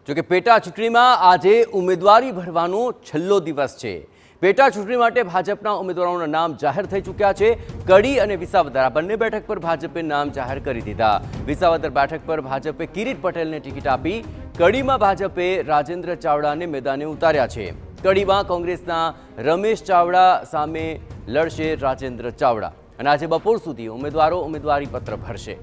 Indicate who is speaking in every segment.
Speaker 1: જો કે પેટા ચૂંટણીમાં આજે ઉમેદવારી ભરવાનો છેલ્લો દિવસ છે। પેટા ચૂંટણી માટે ભાજપના ઉમેદવારોના નામ જાહેર થઈ ચૂક્યા છે। કડી અને વિસાવદર આ બંને બેઠક પર ભાજપે નામ જાહેર કરી દીધા। વિસાવદર બેઠક પર ભાજપે કિરીટ પટેલને ટિકિટ આપી। કડીમાં ભાજપે રાજેન્દ્ર ચાવડાને મેદાને ઉતાર્યા છે। કડીમાં કોંગ્રેસના રમેશ ચાવડા સામે લડશે રાજેન્દ્ર ચાવડા અને આજે બપોર સુધી ઉમેદવારો ઉમેદવારી પત્ર ભરશે।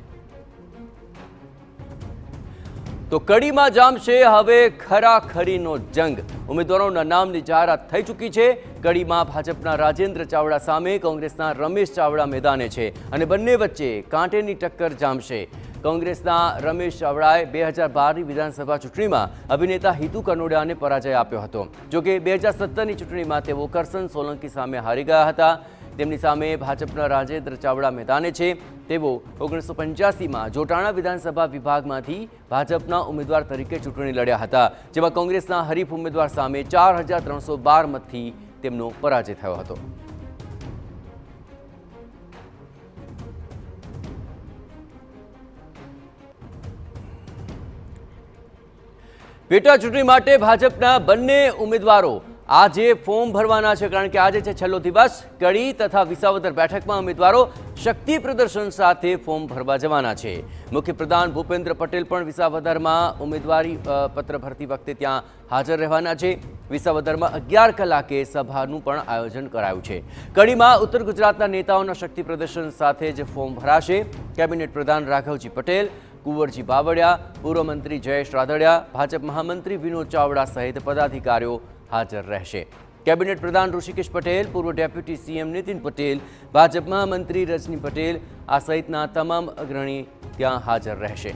Speaker 1: તો કડીમાં જામશે હવે ખરાખરીનો જંગ। ઉમેદવારોના નામની જાહેરાત થઈ ચૂકી છે। કડીમાં ભાજપના રાજેન્દ્ર ચાવડા સામે કોંગ્રેસના રમેશ ચાવડા મેદાને છે અને બંને વચ્ચે કાંટેની ટક્કર જામશે। કોંગ્રેસના રમેશ ચાવડાએ 2012ની વિધાનસભા ચૂંટણીમાં અભિનેતા હિતુ કનોડિયાને પરાજય આપ્યો હતો। જોકે 2017ની ચૂંટણીમાં તેઓ કરશન સોલંકી સામે હારી ગયા હતા। તેમની સામે ભાજપના રાજેન્દ્ર ચાવડા મેદાને છે। તેઓ 1985માં જોટાણા વિધાનસભા વિભાગમાંથી ભાજપના ઉમેદવાર તરીકે ચૂંટણી લડ્યા હતા, જેમાં કોંગ્રેસના હરીફ ઉમેદવાર સામે 4312 મતથી તેમનો પરાજય થયો હતો। પેટા ચૂંટણી માટે ભાજપના બંને ઉમેદવારો આજે ફોર્મ ભરવાના છે, કારણ કે આજે છે છેલ્લો દિવસ। કડી તથા વિસાવદર બેઠકમાં ઉમેદવારો શક્તિ પ્રદર્શન સાથે ફોર્મ ભરવા જવાના છે। મુખ્યપ્રધાન ભૂપેન્દ્ર પટેલ પણ વિસાવદરમાં ઉમેદવારી પત્ર ભરતી વખતે ત્યાં હાજર રહેવાના છે। વિસાવદરમાં 11 કલાકે સભાનું પણ આયોજન કરાયું છે। કડીમાં ઉત્તર ગુજરાતના નેતાઓના શક્તિ પ્રદર્શન સાથે જ ફોર્મ ભરાશે। કેબિનેટ પ્રધાન રાઘવજી પટેલ, કુંવરજી બાવળિયા, પૂર્વ મંત્રી જયેશ રાદડિયા, ભાજપ મહામંત્રી વિનોદ ચાવડા સહિત પદાધિકારીઓ હાજર રહેશે। કેબિનેટ પ્રધાન ઋષિકેશ પટેલ, પૂર્વ ડેપ્યુટી સીએમ નીતિન પટેલ, ભાજપ મહામંત્રી રજની પટેલ આ સહિતના તમામ અગ્રણી ત્યાં હાજર રહેશે।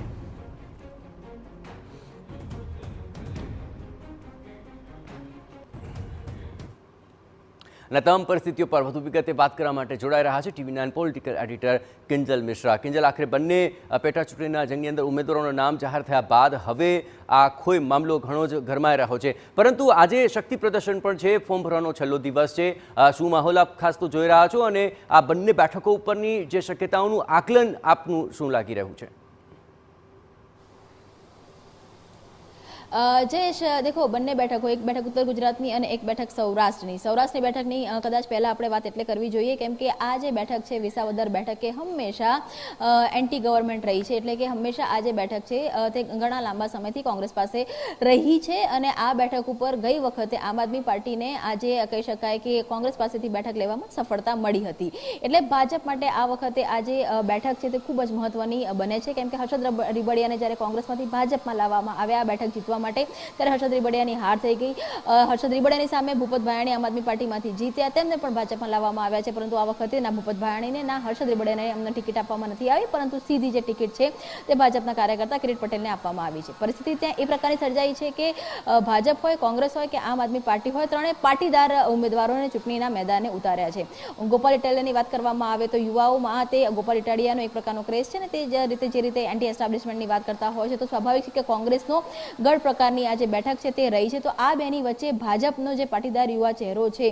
Speaker 1: અને તમામ પરિસ્થિતિઓ પર વધુ વિગતે વાત કરવા માટે જોડાઈ રહ્યા છે TV9 political editor Kinjal Mishra. Kinjal, આખરે બંને પેટા ચૂંટણીના જંગની અંદર ઉમેદવારોના નામ જાહેર થયા બાદ હવે આખો મામલો ઘણો જ ગરમાઈ રહ્યો છે, પરંતુ આજે શક્તિ પ્રદર્શન પણ છે, ફોર્મ ભરવાનો છેલ્લો દિવસ છે। શું માહોલ આપ ખાસ તો જોઈ રહ્યા છો અને આ બંને બેઠકો ઉપરની જે શક્યતાઓનું આકલન આપનું શું લાગી રહ્યું છે?
Speaker 2: જયેશ, દેખો બંને બેઠકો, એક બેઠક ઉત્તર ગુજરાતની અને એક બેઠક સૌરાષ્ટ્રની બેઠકની કદાચ પહેલાં આપણે વાત એટલે કરવી જોઈએ, કેમ કે આ જે બેઠક છે વિસાવદર બેઠક એ હંમેશા એન્ટી ગવર્મેન્ટ રહી છે, એટલે કે હંમેશા આ જે બેઠક છે તે ઘણા લાંબા સમયથી કોંગ્રેસ પાસે રહી છે અને આ બેઠક ઉપર ગઈ વખતે આમ આદમી પાર્ટીને આજે કહી શકાય કે કોંગ્રેસ પાસેથી બેઠક લેવામાં સફળતા મળી હતી। એટલે ભાજપ માટે આ વખતે આ જે બેઠક છે તે ખૂબ જ મહત્વની બને છે, કેમ કે હર્ષદ રીબડિયાને જ્યારે કોંગ્રેસમાંથી ભાજપમાં લાવવામાં આવ્યા આ બેઠક જીતવા માટે, ત્યારે હર્ષદ રીબડિયાની હાર થઈ ગઈ। હર્ષદ રીબડિયાની સામે ભૂપત ભાયાણી આમ આદમી પાર્ટીમાંથી જીત્યા, તેમને પણ ભાજપમાં લાવવામાં આવ્યા છે, પરંતુ આ વખતે ના ભૂપત ભાયાણીને ના હર્ષદ રીબડિયાને અમને ટિકિટ આપવામાં નથી આવી, પરંતુ સીધી જે ટિકિટ છે તે ભાજપના કાર્યકર્તા કિરીટ પટેલને આપવામાં આવી છે। પરિસ્થિતિ ત્યાં એ પ્રકારની સર્જાઈ છે કે ભાજપ હોય, કોંગ્રેસ હોય કે આમ આદમી પાર્ટી હોય, ત્રણે પાટીદાર ઉમેદવારોને ચૂંટણીના મેદાને ઉતાર્યા છે। ગોપાલ ઇટાલિયાની વાત કરવામાં આવે તો યુવાઓમાં તે ગોપાલ ઇટાલિયાનો એક પ્રકારનો ક્રેઝ છે ને તે જે રીતે એન્ટી એસ્ટાબ્લિશમેન્ટની વાત કરતા હોય છે, તો સ્વાભાવિક છે કે કોંગ્રેસનો ગઢ પ્રકારની આ જે બેઠક છે તે રહી છે। તો આ બેની વચ્ચે ભાજપનો જે પાટીદાર યુવા ચહેરો છે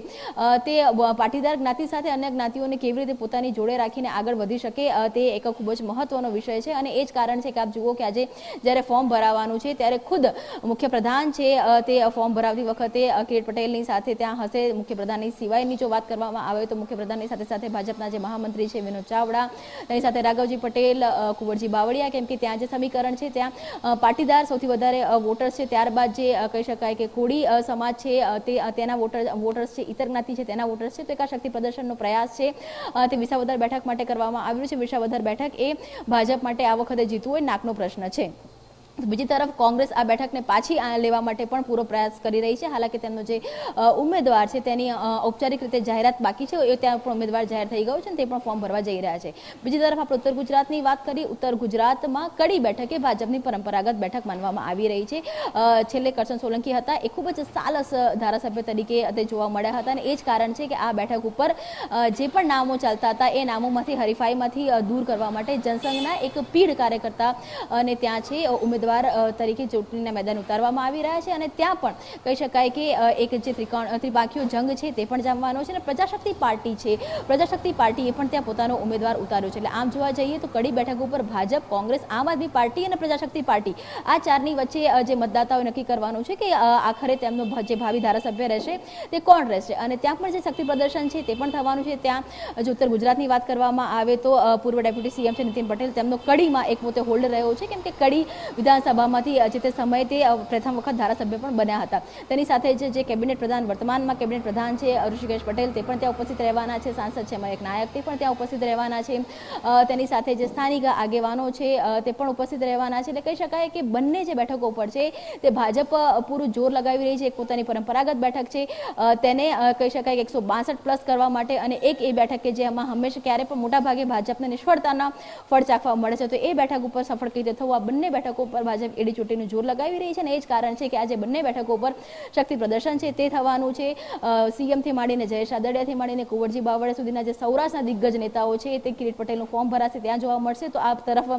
Speaker 2: તે પાટીદાર જ્ઞાતિ સાથે અન્ય જ્ઞાતિઓને કેવી રીતે પોતાની જોડે રાખીને આગળ વધી શકે તે એક ખૂબ જ મહત્વનો વિષય છે અને એ જ કારણ છે કે આપ જુઓ કે આજે જ્યારે ફોર્મ ભરાવાનું છે ત્યારે ખુદ મુખ્યપ્રધાન છે તે ફોર્મ ભરાવતી વખતે કિરીટ પટેલની સાથે ત્યાં હશે। મુખ્યપ્રધાનની સિવાયની જો વાત કરવામાં આવે તો મુખ્યપ્રધાનની સાથે સાથે ભાજપના જે મહામંત્રી છે વિનોદ ચાવડા, એની સાથે રાઘવજી પટેલ, કુંવરજી બાવળિયા, કેમ કે ત્યાં જે સમીકરણ છે ત્યાં પાટીદાર સૌથી વધારે વોટર્સ છે, ત્યારબાદ જે કહી શકાય કે કોળી સમાજ છે તે તેના વોટર્સ છે, ઇતર જ્ઞાતિ છે તેના વોટર્સ છે। તો એક આ શક્તિ પ્રદર્શનનો પ્રયાસ છે તે વિસાવદર બેઠક માટે કરવામાં આવ્યું છે। વિસાવદર બેઠક એ ભાજપ માટે આ વખતે જીતવું એ નાકનો પ્રશ્ન છે। બીજી તરફ કોંગ્રેસ આ બેઠકને પાછી લેવા માટે પણ પૂરો પ્રયાસ કરી રહી છે। હાલાકી તેમનો જે ઉમેદવાર છે તેની ઔપચારિક રીતે જાહેરાત બાકી છે, એ ત્યાં પણ ઉમેદવાર જાહેર થઈ ગયો છે અને તે પણ ફોર્મ ભરવા જઈ રહ્યા છે। બીજી તરફ આપણે ઉત્તર ગુજરાતની વાત કરીએ, ઉત્તર ગુજરાતમાં કડી બેઠક એ ભાજપની પરંપરાગત બેઠક માનવામાં આવી રહી છે। છેલ્લે કરશન સોલંકી હતા, એ ખૂબ જ સાલસ ધારાસભ્ય તરીકે તે જોવા મળ્યા હતા અને એ જ કારણ છે કે આ બેઠક ઉપર જે પણ નામો ચાલતા હતા એ નામોમાંથી હરીફાઈમાંથી દૂર કરવા માટે જનસંઘના એક પીઢ કાર્યકર્તા અને ત્યાં છે ઉમેદવાર ઉમેદવાર તરીકે ચૂંટણીના મેદાન ઉતારવામાં આવી રહ્યા છે અને ત્યાં પણ કહી શકાય કે એક જે ત્રિપાખીયો જંગ છે તે પણ જામવાનો છે અને પ્રજાશક્તિ પાર્ટી છે, પ્રજાશક્તિ પાર્ટીએ પણ ત્યાં પોતાનો ઉમેદવાર ઉતાર્યો છે. એટલે આમ જોવા જઈએ તો કડી બેઠક ઉપર ભાજપ, કોંગ્રેસ, આમ આદમી પાર્ટી અને પ્રજાશક્તિ પાર્ટી આ ચારની વચ્ચે જે મતદાતાઓએ નક્કી કરવાનું છે કે આખરે તેમનો જે ભાવિ ધારાસભ્ય રહેશે તે કોણ રહેશે. અને ત્યાં પણ જે શક્તિ પ્રદર્શન છે તે પણ થવાનું છે. ત્યાં જો ઉત્તર ગુજરાતની વાત કરવામાં આવે તો પૂર્વ ડેપ્યુટી સીએમ છે નીતિન પટેલ, તેમનો કડીમાં એક પોતે હોલ્ડ રહ્યો છે કેમ કે કડી વિધાનસભામાંથી જે તે સમયે તે પ્રથમ વખત ધારાસભ્ય પણ બન્યા હતા. તેની સાથે જ જે કેબિનેટ પ્રધાન, વર્તમાનમાં કેબિનેટ પ્રધાન છે ઋષિકેશ પટેલ, તે પણ ત્યાં ઉપસ્થિત રહેવાના છે. સાંસદ છે મયંક નાયક, તે પણ ત્યાં ઉપસ્થિત રહેવાના છે. તેની સાથે જે સ્થાનિક આગેવાનો છે તે પણ ઉપસ્થિત રહેવાના છે. એટલે કહી શકાય કે બંને જે બેઠકો પર છે તે ભાજપ પૂરું જોર લગાવી રહી છે. એક પોતાની પરંપરાગત બેઠક છે તેને કહી શકાય કે 162 પ્લસ કરવા માટે અને એક એ બેઠક કે જેમાં હંમેશા ક્યારે પણ મોટા ભાગે ભાજપને નિષ્ફળતાના ફળ ચાખવા મળે છે, તો એ બેઠક ઉપર સફળ કઈ રીતે થવું, આ બંને બેઠકો પર ભાજપ એડી ચોટીનું જોર લગાવી રહી છે અને એ જ કારણ છે કે આજે બંને બેઠકો પર શક્તિ પ્રદર્શન છે તે થવાનું છે. સીએમથી માંડીને જયેશ રાદડિયાથી માંડીને કુંવરજી બાવળિયા સુધીના જે સૌરાષ્ટ્રના દિગ્ગજ નેતાઓ છે તે કિરીટ પટેલનું ફોર્મ ભરાશે ત્યાં જોવા મળશે. તો આ તરફ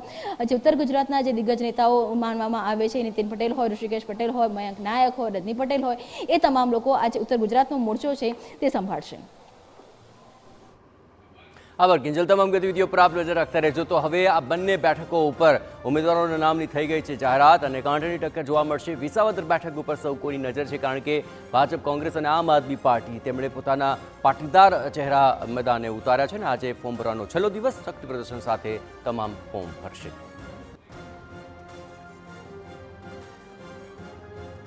Speaker 2: જે ઉત્તર ગુજરાતના જે દિગ્ગજ નેતાઓ માનવામાં આવે છે, નીતિન પટેલ હોય, ઋષિકેશ પટેલ હોય, મયંક નાયક હોય, રજની પટેલ હોય, એ તમામ લોકો આજે ઉત્તર ગુજરાતનો મોરચો છે તે સંભાળશે.
Speaker 1: આભાર કિંજલ, તમામ ગતિવિધિઓ પર આપ નજર રાખતા રહેજો. તો હવે આ બંને બેઠકો ઉપર ઉમેદવારોના નામની થઈ ગઈ છે જાહેરાત અને કાંટાની ટક્કર જોવા મળશે. વિસાવદર બેઠક ઉપર સૌ કોઈની નજર છે કારણ કે ભાજપ, કોંગ્રેસ અને આમ આદમી પાર્ટી તેમણે પોતાના પાટીદાર ચહેરા મેદાને ઉતાર્યા છે અને આજે ફોર્મ ભરવાનો છેલ્લો દિવસ. શક્તિ પ્રદર્શન સાથે તમામ ફોર્મ ભરશે.